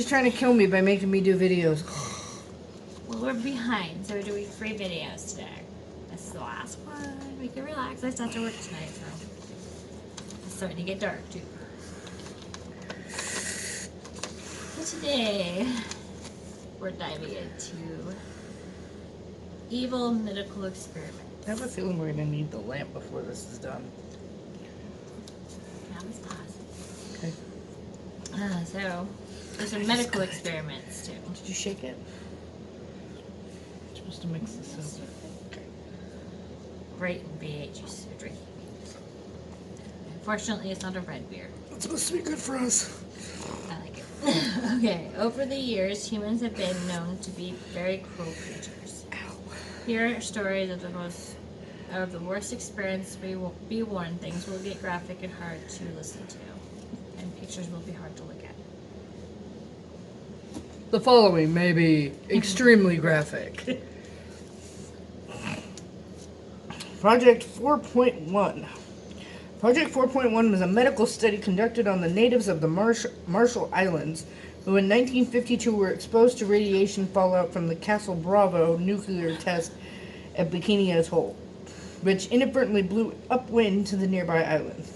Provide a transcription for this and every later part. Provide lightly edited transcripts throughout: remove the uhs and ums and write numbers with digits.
She's trying to kill me by making me do videos. Well, we're behind, so we're doing 3 videos today. This is the last one. We can relax. I still have to work tonight, so it's starting to get dark too. So today, we're diving into evil medical experiments. I have a feeling we're going to need the lamp before this is done. Now let's pause. Okay. So, there's some medical experiments too. Did you shake it? You're supposed to mix this up. Okay. Great BH juice you're drinking. Unfortunately, it's not a red beer. It's supposed to be good for us. I like it. Okay, over the years, humans have been known to be very cruel creatures. Ow. Here are stories of the worst experience. Be warned, things will get graphic and hard to listen to, and pictures will be hard to look at. The following may be extremely graphic. Project 4.1. Project 4.1 was a medical study conducted on the natives of the Marshall Islands, who in 1952 were exposed to radiation fallout from the Castle Bravo nuclear test at Bikini Atoll, which inadvertently blew upwind to the nearby island.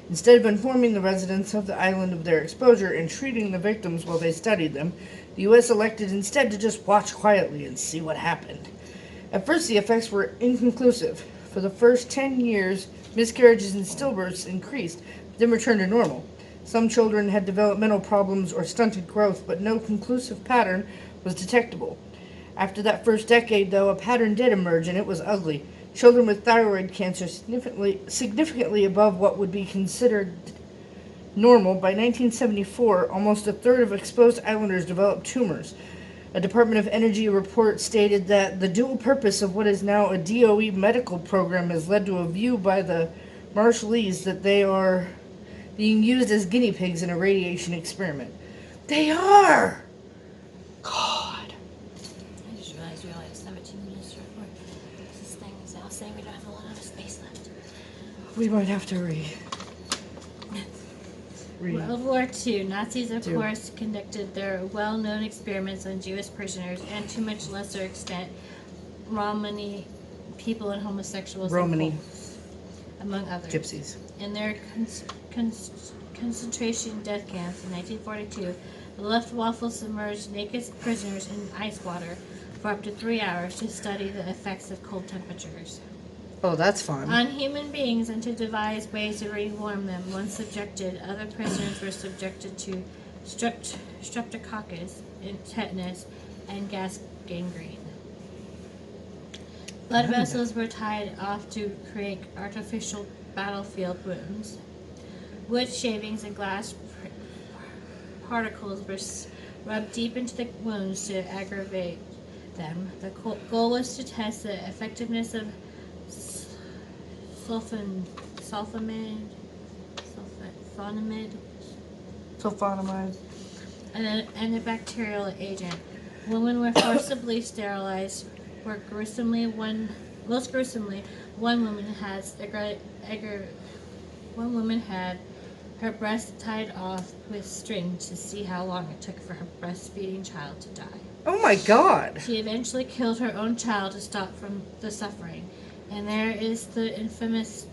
Instead of informing the residents of the island of their exposure and treating the victims while they studied them, the U.S. elected instead to just watch quietly and see what happened. At first, the effects were inconclusive. For the first 10 years, miscarriages and stillbirths increased, but then returned to normal. Some children had developmental problems or stunted growth, but no conclusive pattern was detectable. After that first decade, though, a pattern did emerge, and it was ugly. Children with thyroid cancer significantly above what would be considered normal. By 1974, almost a third of exposed islanders developed tumors. A Department of Energy report stated that the dual purpose of what is now a DOE medical program has led to a view by the Marshallese that they are being used as guinea pigs in a radiation experiment. They are! God. I just realized we only have 17 minutes to record. This thing is now saying we don't have a lot of space left. We might have to read. World War II. Nazis, of course, conducted their well-known experiments on Jewish prisoners and, to much lesser extent, Romani people and homosexuals, Romani. and Poles, among others. Gypsies. In their concentration death camps in 1942, the Luftwaffe submerged naked prisoners in ice water for up to 3 hours to study the effects of cold temperatures Oh, that's fun. on human beings and to devise ways to rewarm them. Once subjected, other prisoners were subjected to streptococcus, tetanus, and gas gangrene. Blood vessels were tied off to create artificial battlefield wounds. Wood shavings and glass particles were rubbed deep into the wounds to aggravate them. The goal was to test the effectiveness of sulfonamide, and a bacterial agent. Women were forcibly sterilized. Most gruesomely, one woman had her breast tied off with string to see how long it took for her breastfeeding child to die. Oh my God. She eventually killed her own child to stop from the suffering. And there is the infamous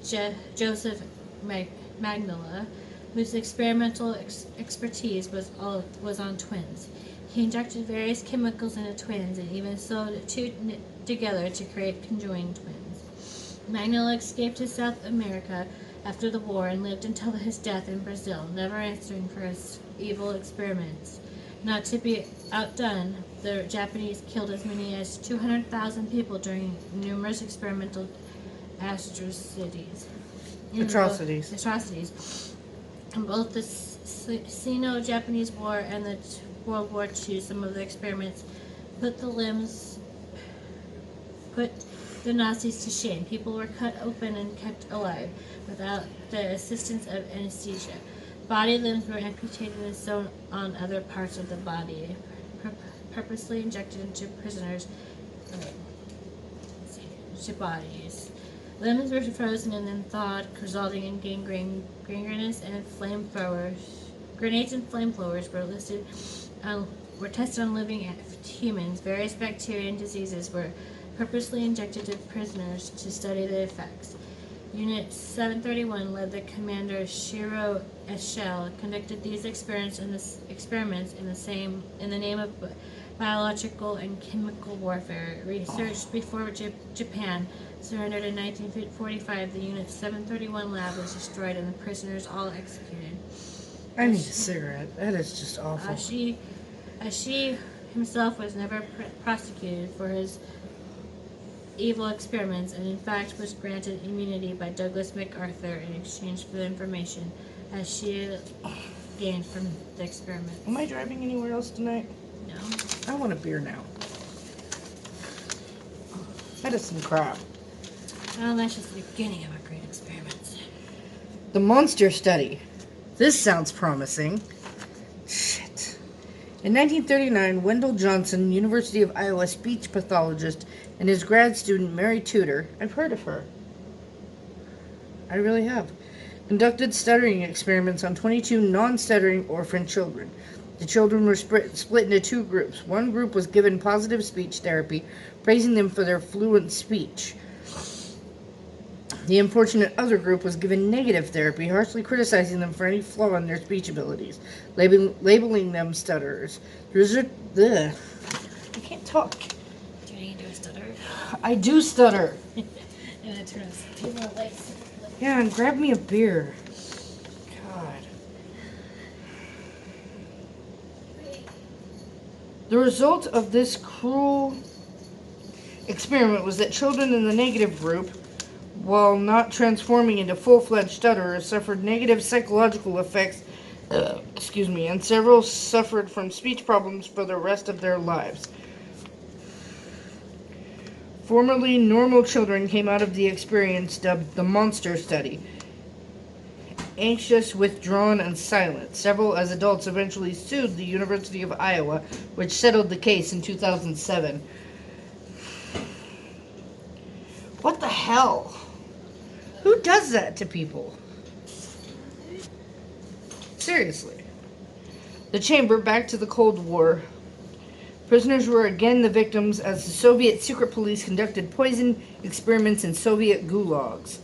Joseph Mengele, whose experimental expertise was on twins. He injected various chemicals into twins and even sewed two together to create conjoined twins. Mengele escaped to South America after the war and lived until his death in Brazil, never answering for his evil experiments. Not to be outdone, the Japanese killed as many as 200,000 people during numerous experimental atrocities. In both the Sino-Japanese War and the World War II, some of the experiments put the Nazis to shame. People were cut open and kept alive without the assistance of anesthesia. Body limbs were amputated and sewn on other parts of the body, purposely injected into prisoners' bodies. Limbs were frozen and then thawed, resulting in gangrenous and flamethrowers Grenades and flamethrowers were tested on living humans. Various bacteria and diseases were purposely injected to prisoners to study the effects. Unit 731, led the commander Shiro Eshel, conducted these experiments in the name of biological and chemical warfare. Researched before Japan surrendered in 1945, the Unit 731 lab was destroyed and the prisoners all executed. I need a cigarette. That is just awful. Ashi himself was never prosecuted for his evil experiments, and in fact was granted immunity by Douglas MacArthur in exchange for the information Ashi gained from the experiment. Am I driving anywhere else tonight? No. I want a beer now. That is some crap. Well, that's just the beginning of a great experiment. The monster study. This sounds promising. Shit. In 1939, Wendell Johnson, University of Iowa speech pathologist, and his grad student Mary Tudor, I've heard of her. I really have. Conducted stuttering experiments on 22 non-stuttering orphan children. The children were split into two groups. One group was given positive speech therapy, praising them for their fluent speech. The unfortunate other group was given negative therapy, harshly criticizing them for any flaw in their speech abilities, labeling them stutterers. I can't talk. Turning into a stutter. I do stutter. And it turns people like. Yeah, and grab me a beer. God. The result of this cruel experiment was that children in the negative group, while not transforming into full-fledged stutterers, suffered negative psychological effects, and several suffered from speech problems for the rest of their lives. Formerly normal children came out of the experience dubbed the monster study. Anxious, withdrawn, and silent. Several as adults eventually sued the University of Iowa, which settled the case in 2007. What the hell? Who does that to people? Seriously. The chamber, back to the Cold War. Prisoners were again the victims as the Soviet secret police conducted poison experiments in Soviet gulags.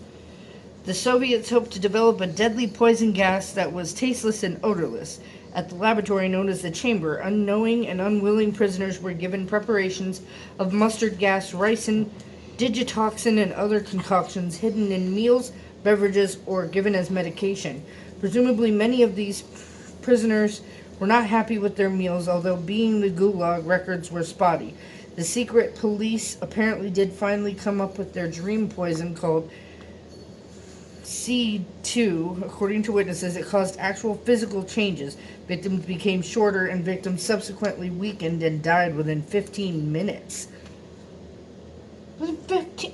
The Soviets hoped to develop a deadly poison gas that was tasteless and odorless. At the laboratory known as the chamber, unknowing and unwilling prisoners were given preparations of mustard gas, ricin, digitoxin, and other concoctions hidden in meals, beverages, or given as medication. Presumably many of these prisoners were not happy with their meals, although being the gulag, records were spotty. The secret police apparently did finally come up with their dream poison called C2. According to witnesses, it caused actual physical changes. Victims became shorter, and victims subsequently weakened and died within 15 minutes. Within 15...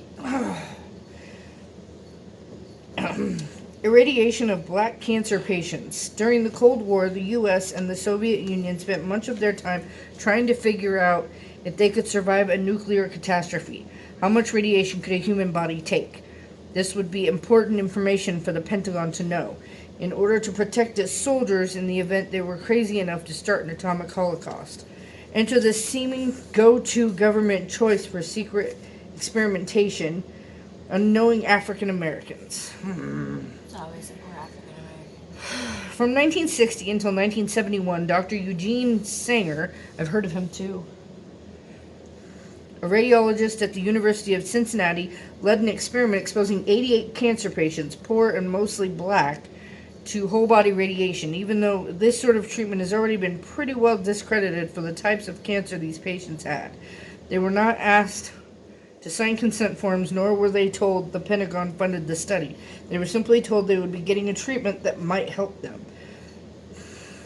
Irradiation of black cancer patients. During the Cold War, the U.S. and the Soviet Union spent much of their time trying to figure out if they could survive a nuclear catastrophe. How much radiation could a human body take? This would be important information for the Pentagon to know, in order to protect its soldiers in the event they were crazy enough to start an atomic holocaust. Enter the seeming go-to government choice for secret experimentation, unknowing African Americans. It's always a poor African American. From 1960 until 1971, Dr. Eugene Sanger, I've heard of him too, a radiologist at the University of Cincinnati, led an experiment exposing 88 cancer patients, poor and mostly black, to whole-body radiation, even though this sort of treatment has already been pretty well discredited for the types of cancer these patients had. They were not asked to sign consent forms, nor were they told the Pentagon funded the study. They were simply told they would be getting a treatment that might help them.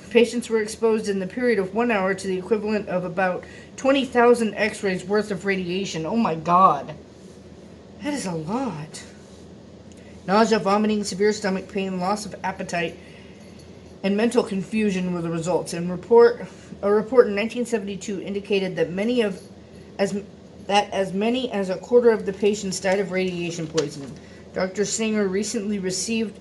Patients were exposed in the period of 1 hour to the equivalent of about 20,000 x-rays worth of radiation. Oh my God. That is a lot. Nausea, vomiting, severe stomach pain, loss of appetite, and mental confusion were the results. A report in 1972 indicated that as many as a quarter of the patients died of radiation poisoning. Dr. Sanger recently received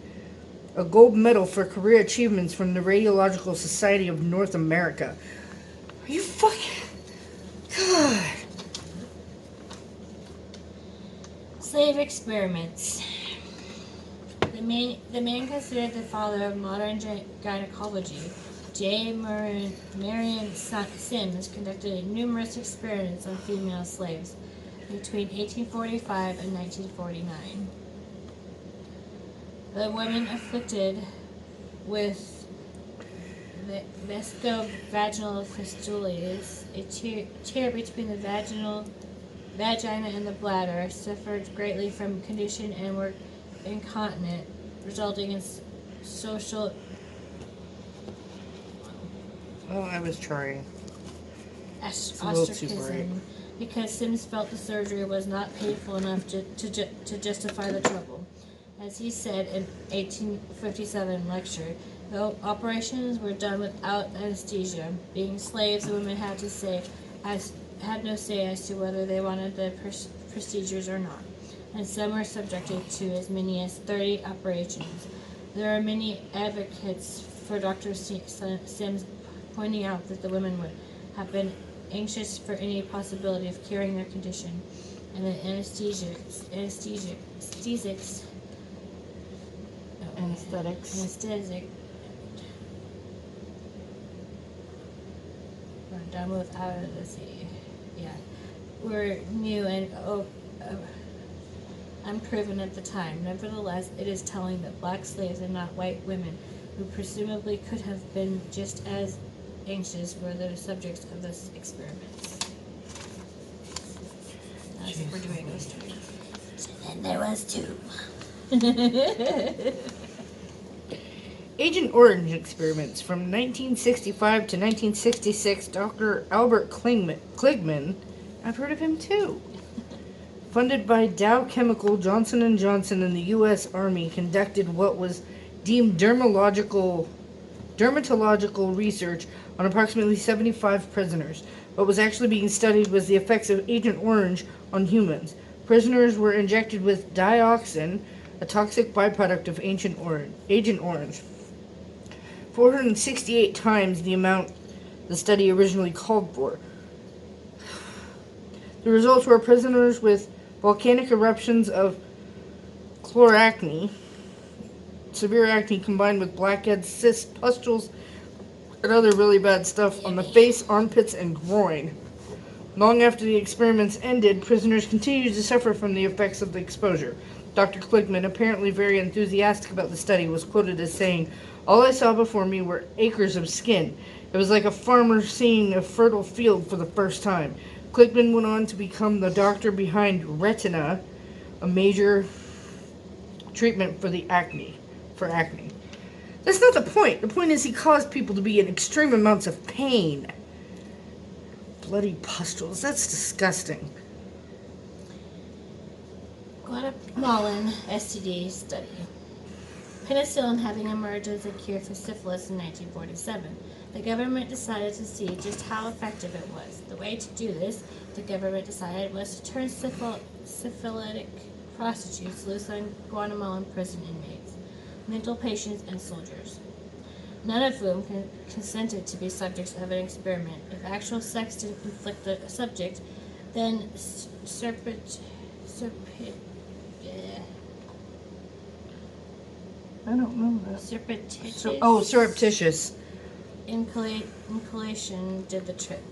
a gold medal for career achievements from the Radiological Society of North America. Are you fucking... God. Slave experiments. The man considered the father of modern gynecology, J. Marion Sims, conducted numerous experiments on female slaves between 1845 and 1949. The women afflicted with vescovaginal fistulas, a tear between the vagina and the bladder, suffered greatly from condition and were incontinent, resulting in social. Oh, I was trying. Ostracism, because Sims felt the surgery was not painful enough to justify the trouble. As he said in 1857 lecture, the operations were done without anesthesia. Being slaves, the women had no say as to whether they wanted the procedures or not, and some were subjected to as many as 30 operations. There are many advocates for Dr. Sims pointing out that the women would have been anxious for any possibility of curing their condition, and the anesthetics were done without were new and unproven at the time. Nevertheless, it is telling that black slaves and not white women, who presumably could have been just as anxious, were the subjects of this experiment. I think we're doing those two. So then there was two. Agent Orange experiments from 1965 to 1966. Dr. Albert Kligman, I've heard of him too. Funded by Dow Chemical, Johnson & Johnson, and the U.S. Army, conducted what was deemed dermatological research on approximately 75 prisoners. What was actually being studied was the effects of Agent Orange on humans. Prisoners were injected with dioxin, a toxic byproduct of Agent Orange. 468 times the amount the study originally called for. The results were prisoners with volcanic eruptions of chloracne, severe acne combined with blackheads, cysts, pustules, and other really bad stuff on the face, armpits, and groin. Long after the experiments ended, prisoners continued to suffer from the effects of the exposure. Dr. Kligman, apparently very enthusiastic about the study, was quoted as saying, "All I saw before me were acres of skin. It was like a farmer seeing a fertile field for the first time." Kligman went on to become the doctor behind Retina, a major treatment for acne. That's not the point. The point is he caused people to be in extreme amounts of pain. Bloody pustules. That's disgusting. Guatemalan STD study. Penicillin having emerged as a cure for syphilis in 1947. The government decided to see just how effective it was. The way to do this, the government decided, was to turn syphilitic prostitutes loose on Guatemalan prison inmates, mental patients, and soldiers, none of whom consented to be subjects of an experiment. If actual sex didn't inflict the subject, then I don't know that. Surreptitious. Inhalation did the trick.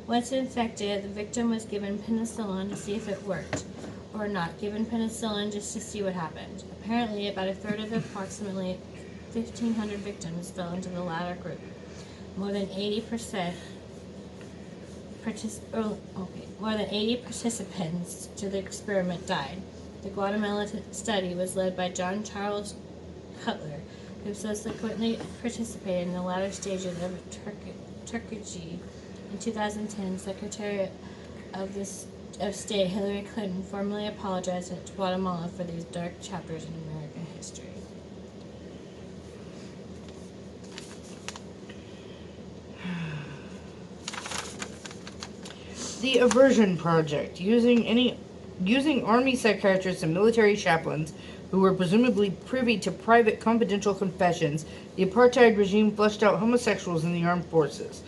Once infected, the victim was given penicillin to see if it worked, or not, given penicillin just to see what happened. Apparently, about a third of the approximately 1,500 victims fell into the latter group. More than 80 participants to the experiment died. The Guatemala study was led by John Charles Cutler, who subsequently participated in the latter stages of Turkey. In 2010, Secretary of State Hillary Clinton formally apologized to Guatemala for these dark chapters in American history. The Aversion Project, using Army psychiatrists and military chaplains who were presumably privy to private confidential confessions, the apartheid regime flushed out homosexuals in the armed forces.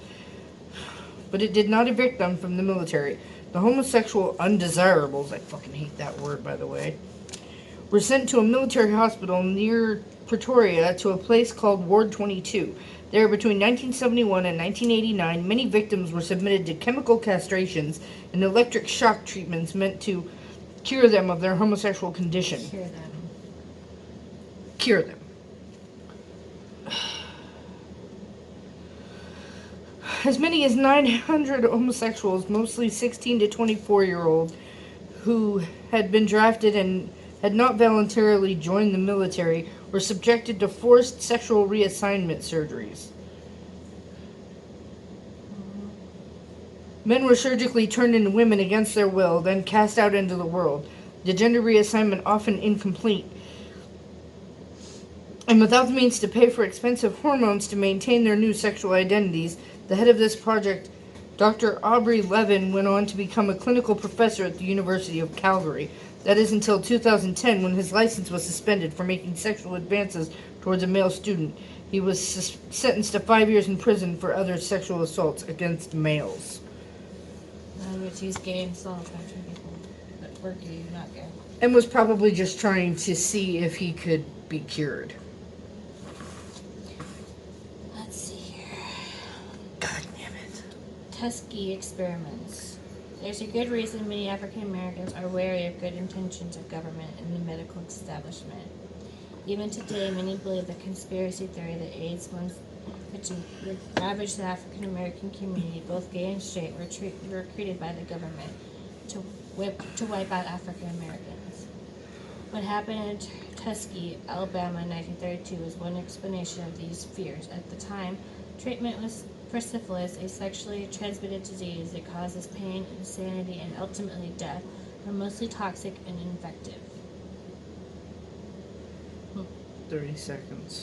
But it did not evict them from the military. The homosexual undesirables, I fucking hate that word, by the way, were sent to a military hospital near Pretoria to a place called Ward 22. There, between 1971 and 1989, many victims were submitted to chemical castrations and electric shock treatments meant to cure them of their homosexual condition. Cure them. As many as 900 homosexuals, mostly 16 to 24-year-olds, who had been drafted and had not voluntarily joined the military, were subjected to forced sexual reassignment surgeries. Men were surgically turned into women against their will, then cast out into the world. The gender reassignment often incomplete, and without the means to pay for expensive hormones to maintain their new sexual identities. The head of this project, Dr. Aubrey Levin, went on to become a clinical professor at the University of Calgary. That is until 2010, when his license was suspended for making sexual advances towards a male student. He was sentenced to 5 years in prison for other sexual assaults against males. Which he's gay and still attracting people that were gay, not gay. And was probably just trying to see if he could be cured. Let's see here. God damn it. Tuskegee experiments. There's a good reason many African Americans are wary of good intentions of government and the medical establishment. Even today, many believe the conspiracy theory that AIDS, which ravaged the African American community, both gay and straight, were recruited by the government to wipe out African Americans. What happened in Tuskegee, Alabama in 1932 was one explanation of these fears. At the time, treatment was for syphilis, a sexually transmitted disease that causes pain, insanity, and ultimately death, are mostly toxic and infective. 30 seconds.